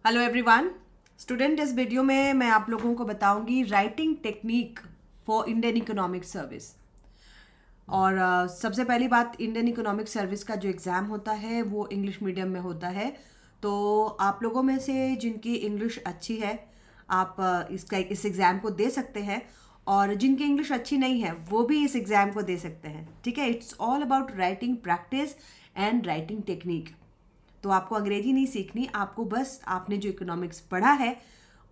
Hello everyone student, इस video में मैं आप लोगों को बताऊंगी writing technique for Indian economic service. और सबसे पहली बात, इंडियन इकोनॉमिक सर्विस का जो एग्ज़ाम होता है वो इंग्लिश मीडियम में होता है। तो आप लोगों में से जिनकी इंग्लिश अच्छी है आप इस एग्ज़ाम को दे सकते हैं, और जिनकी इंग्लिश अच्छी नहीं है वो भी इस एग्ज़ाम को दे सकते हैं। ठीक है, it's all about writing practice and writing technique. तो आपको अंग्रेजी नहीं सीखनी, आपको बस आपने जो इकोनॉमिक्स पढ़ा है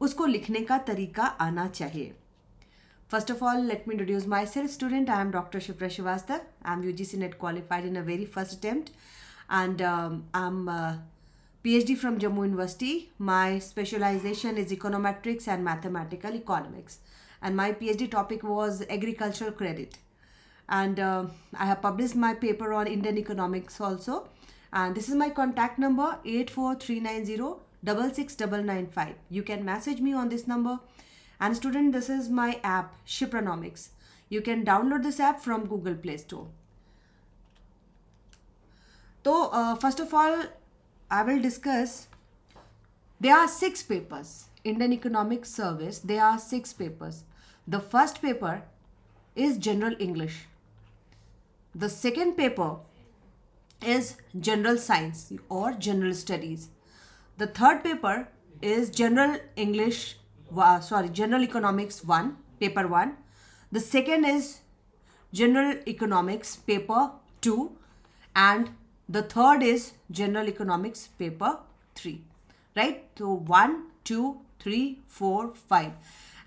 उसको लिखने का तरीका आना चाहिए। First of all, let me introduce myself student. I am doctor Shipra Srivastava. I am UGC NET qualified in a very first attempt and I'm PhD from Jammu University. My specialization is econometrics and mathematical economics, and my PhD topic was agricultural credit. And I have published my paper on Indian economics also. And this is my contact number 8439066995. You can message me on this number. And student, this is my app Shipranomics. You can download this app from Google Play Store. So first of all, I will discuss, there are 6 papers. Indian Economic Service, there are 6 papers. The first paper is General English. The second paper is General Science or General Studies. The third paper is General Economics 1, paper 1. The second is General Economics paper 2, and the third is General Economics paper 3. Right? So 1, 2, 3, 4, 5.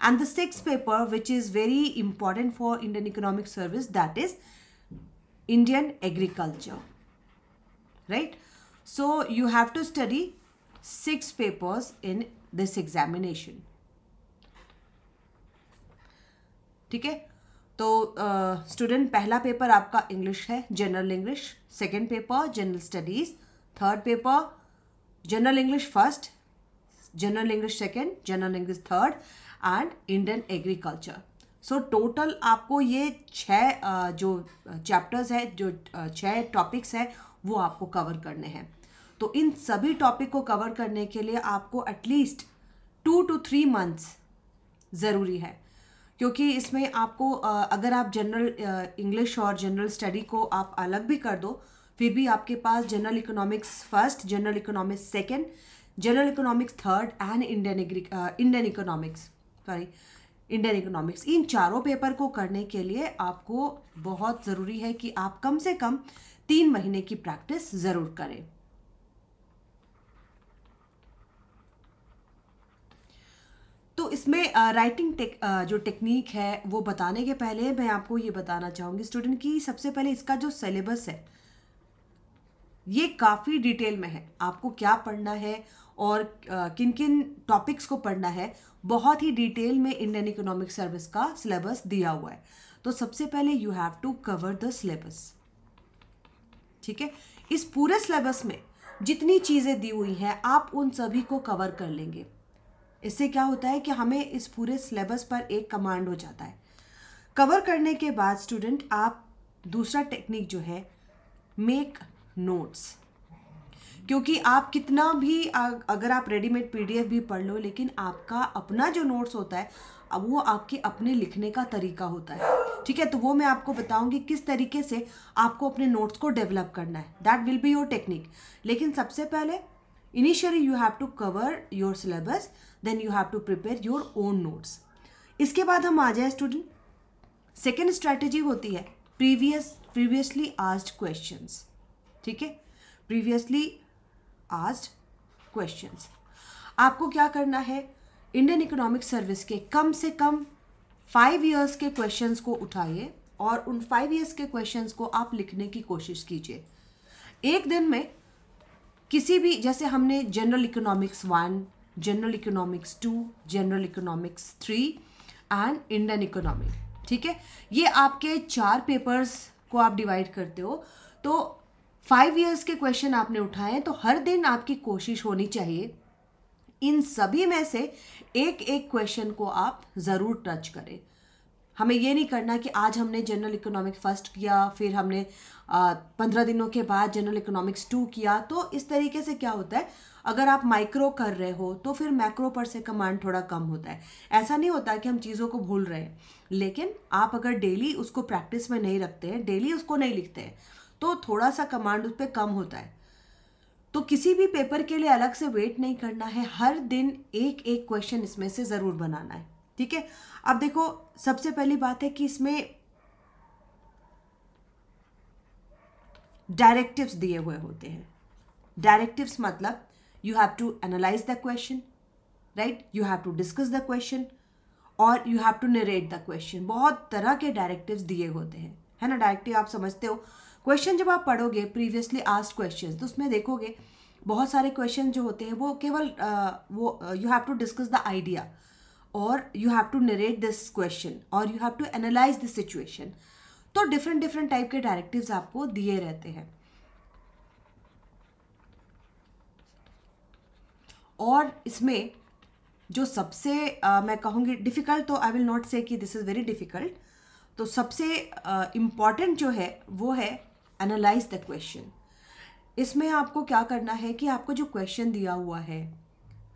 And the sixth paper, which is very important for Indian Economic Service, that is Indian Agriculture. Right? So you have to study 6 papers in this examination. ठीक है, तो student, पहला paper आपका English है, general English. Second paper general studies. Third paper general English first, general English second, general English third, and Indian agriculture. So total आपको ये 6 जो chapters है, जो 6 टॉपिक्स है, वो आपको कवर करने हैं। तो इन सभी टॉपिक को कवर करने के लिए आपको एटलीस्ट 2 to 3 मंथ्स ज़रूरी है, क्योंकि इसमें आपको अगर आप जनरल इंग्लिश और जनरल स्टडी को आप अलग भी कर दो, फिर भी आपके पास general economics first, general economics second, general economics third and Indian economics, इन चारों पेपर को करने के लिए आपको बहुत ज़रूरी है कि आप कम से कम 3 महीने की प्रैक्टिस ज़रूर करें। तो इसमें राइटिंग जो टेक्निक है वो बताने के पहले मैं आपको ये बताना चाहूँगी स्टूडेंट कि सबसे पहले इसका जो सिलेबस है ये काफ़ी डिटेल में है। आपको क्या पढ़ना है और किन किन टॉपिक्स को पढ़ना है, बहुत ही डिटेल में इंडियन इकोनॉमिक सर्विस का सिलेबस दिया हुआ है। तो सबसे पहले you have to cover the syllabus. ठीक है, इस पूरे सिलेबस में जितनी चीज़ें दी हुई हैं आप उन सभी को कवर कर लेंगे। इससे क्या होता है कि हमें इस पूरे सिलेबस पर एक कमांड हो जाता है। कवर करने के बाद स्टूडेंट, आप दूसरा टेक्निक जो है, मेक नोट्स। क्योंकि आप कितना भी अगर आप रेडीमेड PDF भी पढ़ लो, लेकिन आपका अपना जो नोट्स होता है अब वो आपके अपने लिखने का तरीका होता है। ठीक है, तो वो मैं आपको बताऊंगी किस तरीके से आपको अपने नोट्स को डेवलप करना है। That will be your technique. लेकिन सबसे पहले initially you have to cover your syllabus, then you have to prepare your own notes. इसके बाद हम आ जाए स्टूडेंट, सेकेंड स्ट्रैटेजी होती है प्रीवियसली आस्क्ड क्वेश्चंस। ठीक है, प्रीवियसली आस्क्ड क्वेश्चंस। आपको क्या करना है, इंडियन इकोनॉमिक सर्विस के कम से कम 5 years के क्वेश्चंस को उठाइए और उन 5 years के क्वेश्चंस को आप लिखने की कोशिश कीजिए। एक दिन में किसी भी, जैसे हमने general economics 1, general economics 2, general economics 3 and Indian economic, ठीक है, ये आपके 4 पेपर्स को आप डिवाइड करते हो। तो 5 years के क्वेश्चन आपने उठाए, तो हर दिन आपकी कोशिश होनी चाहिए इन सभी में से एक एक क्वेश्चन को आप ज़रूर टच करें। हमें ये नहीं करना कि आज हमने जनरल इकोनॉमिक फर्स्ट किया, फिर हमने 15 दिनों के बाद जनरल इकोनॉमिक्स 2 किया। तो इस तरीके से क्या होता है, अगर आप माइक्रो कर रहे हो तो फिर मैक्रो पर से कमांड थोड़ा कम होता है। ऐसा नहीं होता कि हम चीज़ों को भूल रहे हैं, लेकिन आप अगर डेली उसको प्रैक्टिस में नहीं रखते हैं, डेली उसको नहीं लिखते हैं, तो थोड़ा सा कमांड उस पर कम होता है। तो किसी भी पेपर के लिए अलग से वेट नहीं करना है, हर दिन एक एक क्वेश्चन इसमें से ज़रूर बनाना है, ठीक है। अब देखो, सबसे पहली बात है कि इसमें डायरेक्टिव्स दिए हुए होते हैं। डायरेक्टिव्स मतलब you have to analyse the question, right, you have to discuss the question और you have to narrate the question. बहुत तरह के डायरेक्टिव्स दिए होते हैं, है ना। डायरेक्टिव आप समझते हो। क्वेश्चन जब आप पढ़ोगे प्रीवियसली आस्क्ड क्वेश्चन, तो उसमें देखोगे बहुत सारे क्वेश्चन जो होते हैं वो केवल you have to discuss the idea और you have to narrate this question और you have to analyse this situation. तो डिफरेंट डिफरेंट टाइप के डायरेक्टिव्स आपको दिए रहते हैं। और इसमें जो सबसे मैं कहूँगी डिफ़िकल्ट, तो आई विल नॉट से कि दिस इज़ वेरी डिफ़िकल्ट, तो सबसे इम्पॉर्टेंट जो है वो है एनालाइज द क्वेश्चन। इसमें आपको क्या करना है कि आपको जो क्वेश्चन दिया हुआ है,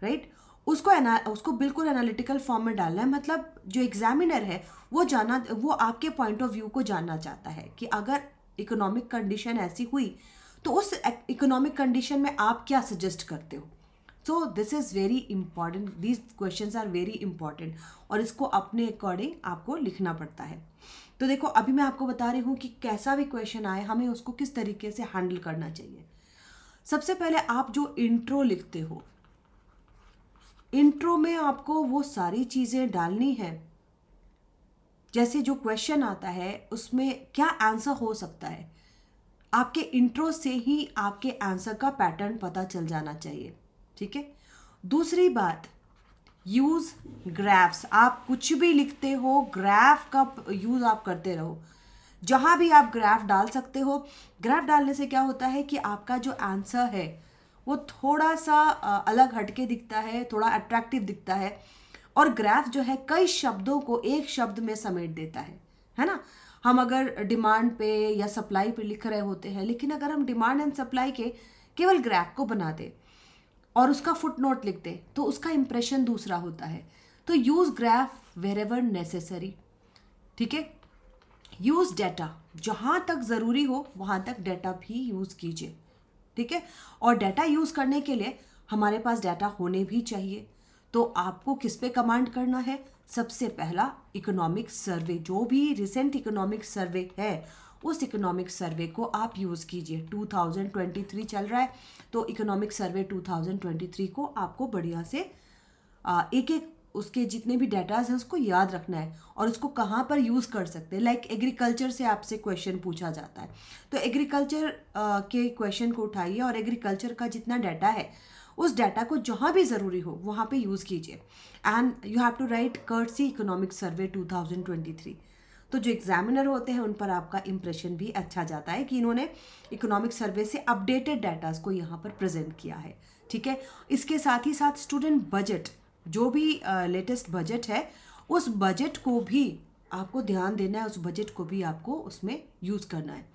राइट, उसको बिल्कुल एनालिटिकल फॉर्म में डालना है। मतलब जो एग्जामिनर है वो आपके पॉइंट ऑफ व्यू को जानना चाहता है कि अगर इकोनॉमिक कंडीशन ऐसी हुई तो उस इकोनॉमिक कंडीशन में आप क्या सजेस्ट करते हो। So this is very important, these questions are very important और इसको अपने अकॉर्डिंग आपको लिखना पड़ता है। तो देखो, अभी मैं आपको बता रही हूँ कि कैसा भी क्वेश्चन आए हमें उसको किस तरीके से हैंडल करना चाहिए। सबसे पहले आप जो इंट्रो लिखते हो, इंट्रो में आपको वो सारी चीज़ें डालनी है, जैसे जो क्वेश्चन आता है उसमें क्या आंसर हो सकता है। आपके इंट्रो से ही आपके आंसर का पैटर्न पता चल जाना चाहिए, ठीक है। दूसरी बात, यूज़ ग्राफ्स। आप कुछ भी लिखते हो, ग्राफ का यूज़ आप करते रहो। जहाँ भी आप ग्राफ डाल सकते हो। ग्राफ डालने से क्या होता है कि आपका जो आंसर है वो थोड़ा सा अलग हटके दिखता है, थोड़ा अट्रैक्टिव दिखता है। और ग्राफ जो है कई शब्दों को एक शब्द में समेट देता है ना। हम अगर डिमांड पे या सप्लाई पे लिख रहे होते हैं, लेकिन अगर हम डिमांड एंड सप्लाई के केवल ग्राफ को बना दे और उसका फुट नोट लिख दे तो उसका इंप्रेशन दूसरा होता है। तो यूज़ ग्राफ वेरेवर नेसेसरी, ठीक है। यूज़ डाटा, जहाँ तक ज़रूरी हो वहाँ तक डाटा भी यूज़ कीजिए, ठीक है। और डाटा यूज़ करने के लिए हमारे पास डाटा होने भी चाहिए। तो आपको किस पे कमांड करना है, सबसे पहला इकोनॉमिक सर्वे, जो भी रिसेंट इकोनॉमिक सर्वे है उस इकोनॉमिक सर्वे को आप यूज़ कीजिए। 2023 चल रहा है, तो इकोनॉमिक सर्वे 2023 को आपको बढ़िया से एक एक उसके जितने भी डाटाज हैं उसको याद रखना है और उसको कहाँ पर यूज़ कर सकते हैं। लाइक एग्रीकल्चर से आपसे क्वेश्चन पूछा जाता है, तो एग्रीकल्चर के क्वेश्चन को उठाइए और एग्रीकल्चर का जितना डाटा है उस डाटा को जहाँ भी ज़रूरी हो वहाँ पे यूज़ कीजिए। And you have to write courtesy economic survey 2023। तो जो एग्जामिनर होते हैं उन पर आपका इंप्रेशन भी अच्छा जाता है कि इन्होंने इकोनॉमिक सर्वे से अपडेटेड डाटाज को यहाँ पर प्रेजेंट किया है, ठीक है। इसके साथ ही साथ स्टूडेंट बजट, जो भी लेटेस्ट बजट है उस बजट को भी आपको ध्यान देना है, उस बजट को भी आपको उसमें यूज़ करना है।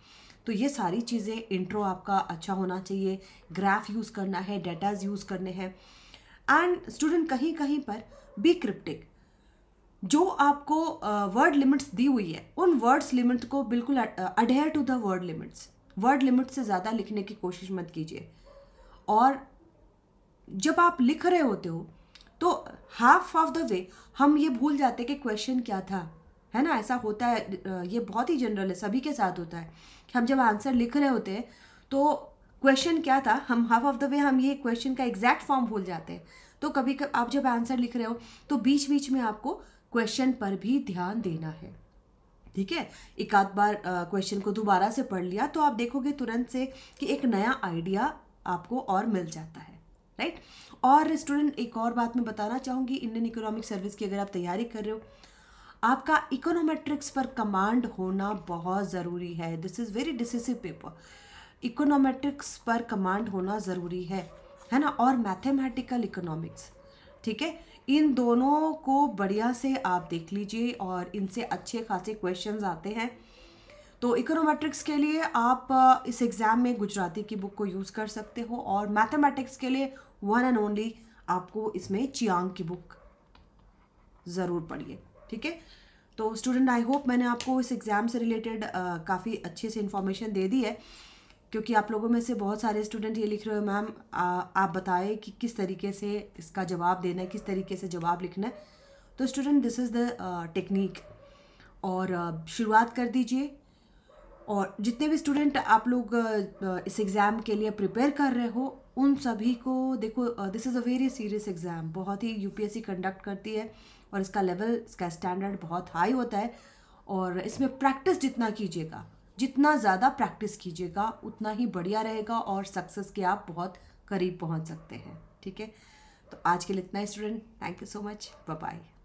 तो ये सारी चीज़ें, इंट्रो आपका अच्छा होना चाहिए, ग्राफ यूज़ करना है, डाटाज यूज़ करने हैं। एंड स्टूडेंट कहीं कहीं पर बी क्रिप्टिक, जो आपको वर्ड लिमिट्स दी हुई है उन वर्ड्स लिमिट को बिल्कुल adhere to the word limits. Word limit से ज़्यादा लिखने की कोशिश मत कीजिए। और जब आप लिख रहे होते हो तो हाफ ऑफ द वे हम ये भूल जाते कि क्वेश्चन क्या था, है ना। ऐसा होता है, ये बहुत ही जनरल है, सभी के साथ होता है कि हम जब आंसर लिख रहे होते हैं तो क्वेश्चन क्या था, हम हाफ ऑफ द वे हम ये क्वेश्चन का एग्जैक्ट फॉर्म भूल जाते हैं। तो कभी आप जब आंसर लिख रहे हो तो बीच बीच में आपको क्वेश्चन पर भी ध्यान देना है, ठीक है। एक आध बार क्वेश्चन को दोबारा से पढ़ लिया तो आप देखोगे तुरंत से कि एक नया आइडिया आपको और मिल जाता है, राइट। और स्टूडेंट, एक और बात मैं बताना चाहूँगी, इंडियन इकोनॉमिक सर्विस की अगर आप तैयारी कर रहे हो, आपका इकोनोमेट्रिक्स पर कमांड होना बहुत ज़रूरी है। This is very decisive paper. Econometrics पर कमांड होना ज़रूरी है ना। और मैथमेटिकल इकोनॉमिक्स, ठीक है। इन दोनों को बढ़िया से आप देख लीजिए और इनसे अच्छे खासे क्वेश्चंस आते हैं। तो इकोनोमेट्रिक्स के लिए आप इस एग्ज़ाम में गुजराती की बुक को यूज़ कर सकते हो, और मैथमेटिक्स के लिए वन एंड ओनली आपको इसमें चियांग की बुक ज़रूर पढ़िए। ठीक है, तो स्टूडेंट आई होप मैंने आपको इस एग्ज़ाम से रिलेटेड काफ़ी अच्छे से इन्फॉर्मेशन दे दी है, क्योंकि आप लोगों में से बहुत सारे स्टूडेंट ये लिख रहे हो मैम आप बताएं कि किस तरीके से इसका जवाब देना है, किस तरीके से जवाब लिखना है। तो student this is the technique, और शुरुआत कर दीजिए। और जितने भी स्टूडेंट आप लोग इस एग्ज़ाम के लिए प्रिपेयर कर रहे हो उन सभी को देखो, this is a very serious exam, बहुत ही यूपीएससी कंडक्ट करती है और इसका लेवल, इसका स्टैंडर्ड बहुत हाई होता है। और इसमें प्रैक्टिस जितना कीजिएगा, जितना ज़्यादा प्रैक्टिस कीजिएगा उतना ही बढ़िया रहेगा और सक्सेस के आप बहुत करीब पहुंच सकते हैं। ठीक है, तो आज के लिए इतना ही student. Thank you so much, bye bye.